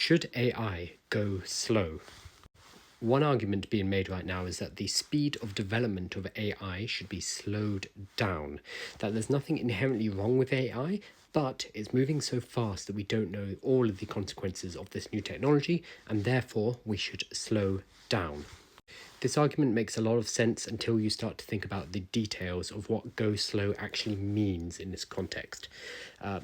Should AI go slow? One argument being made right now is that the speed of development of AI should be slowed down, that there's nothing inherently wrong with AI, but it's moving so fast that we don't know all of the consequences of this new technology, and therefore we should slow down. This argument makes a lot of sense until you start to think about the details of what go slow actually means in this context.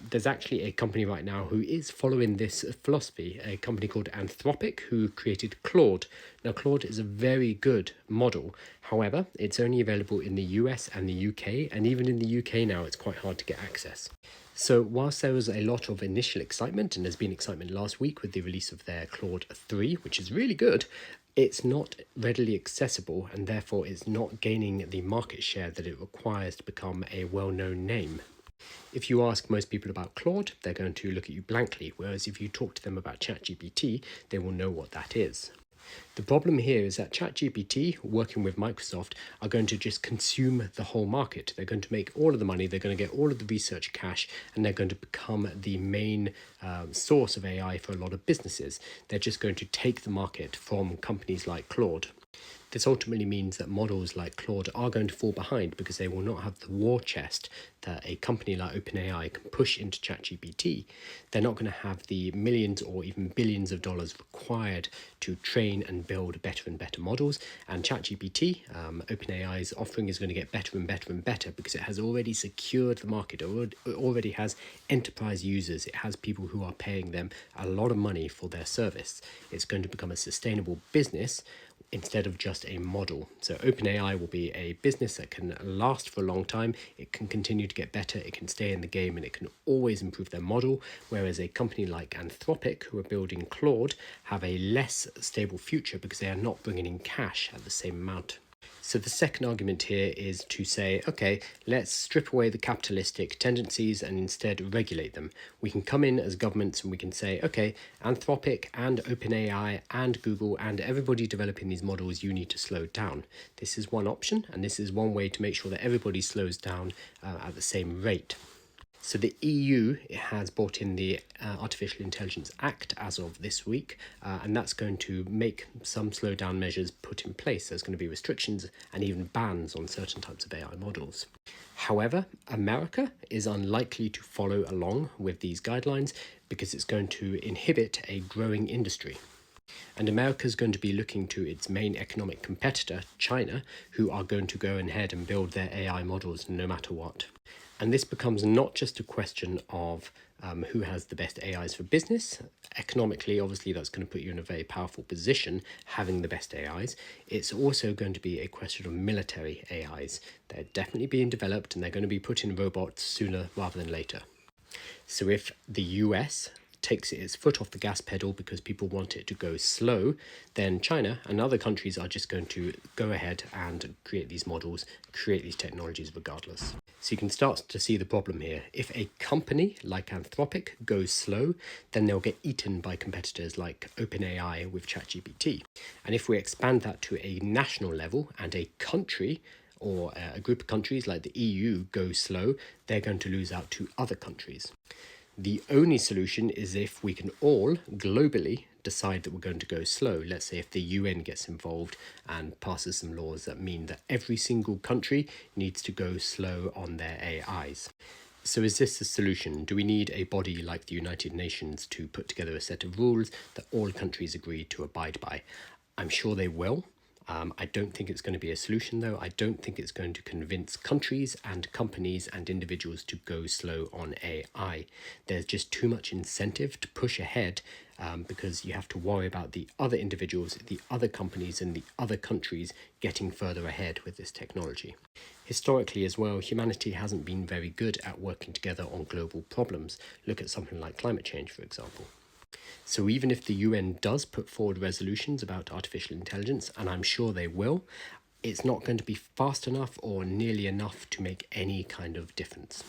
There's actually a company right now who is following this philosophy, a company called Anthropic, who created Claude. Now, Claude is a very good model. However, it's only available in the US and the UK, and even in the UK now, it's quite hard to get access. So whilst there was a lot of initial excitement, and there's been excitement last week with the release of their Claude 3, which is really good, it's not readily accessible, and therefore it's not gaining the market share that it requires to become a well-known name. If you ask most people about Claude, they're going to look at you blankly, whereas if you talk to them about chatgpt, they will know what that is. The problem here is that chatgpt, working with Microsoft, are going to just consume the whole market. They're going to make all of the money, they're going to get all of the research cash, and they're going to become the main source of AI for a lot of businesses. They're just going to take the market from companies like Claude. This ultimately means that models like Claude are going to fall behind because they will not have the war chest that a company like OpenAI can push into ChatGPT. They're not going to have the millions or even billions of dollars required to train and build better and better models. And ChatGPT, OpenAI's offering, is going to get better and better and better because it has already secured the market. It already has enterprise users. It has people who are paying them a lot of money for their service. It's going to become a sustainable business instead of just a model. So OpenAI will be a business that can last for a long time. It can continue to get better, it can stay in the game, and it can always improve their model, whereas a company like Anthropic, who are building Claude, have a less stable future because they are not bringing in cash at the same amount. So the second argument here is to say, okay, let's strip away the capitalistic tendencies and instead regulate them. We can come in as governments and we can say, okay, Anthropic and OpenAI and Google and everybody developing these models, you need to slow down. This is one option, and this is one way to make sure that everybody slows down at the same rate. So the EU has brought in the Artificial Intelligence Act as of this week, and that's going to make some slowdown measures put in place. There's going to be restrictions and even bans on certain types of AI models. However, America is unlikely to follow along with these guidelines because it's going to inhibit a growing industry. And America is going to be looking to its main economic competitor, China, who are going to go ahead and build their AI models no matter what. And this becomes not just a question of who has the best AIs for business. Economically, obviously, that's going to put you in a very powerful position, having the best AIs. It's also going to be a question of military AIs. They're definitely being developed, and they're going to be put in robots sooner rather than later. So if the US takes its foot off the gas pedal because people want it to go slow, then China and other countries are just going to go ahead and create these models, create these technologies regardless. So you can start to see the problem here. If a company like Anthropic goes slow, then they'll get eaten by competitors like OpenAI with ChatGPT. And if we expand that to a national level and a country or a group of countries like the EU go slow, they're going to lose out to other countries. The only solution is if we can all globally decide that we're going to go slow. Let's say if the UN gets involved and passes some laws that mean that every single country needs to go slow on their AIs. So is this the solution? Do we need a body like the United Nations to put together a set of rules that all countries agree to abide by? I'm sure they will. I don't think it's going to be a solution, though. I don't think it's going to convince countries and companies and individuals to go slow on AI. There's just too much incentive to push ahead because you have to worry about the other individuals, the other companies and the other countries getting further ahead with this technology. Historically as well, humanity hasn't been very good at working together on global problems. Look at something like climate change, for example. So even if the UN does put forward resolutions about artificial intelligence, and I'm sure they will, it's not going to be fast enough or nearly enough to make any kind of difference.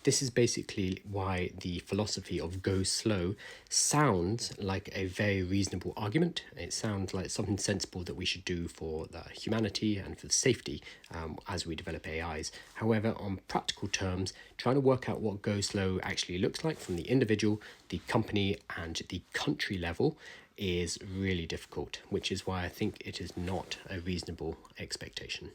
This is basically why the philosophy of go slow sounds like a very reasonable argument. It sounds like something sensible that we should do for the humanity and for the safety as we develop AIs. However, on practical terms, trying to work out what go slow actually looks like from the individual, the company, and the country level is really difficult, which is why I think it is not a reasonable expectation.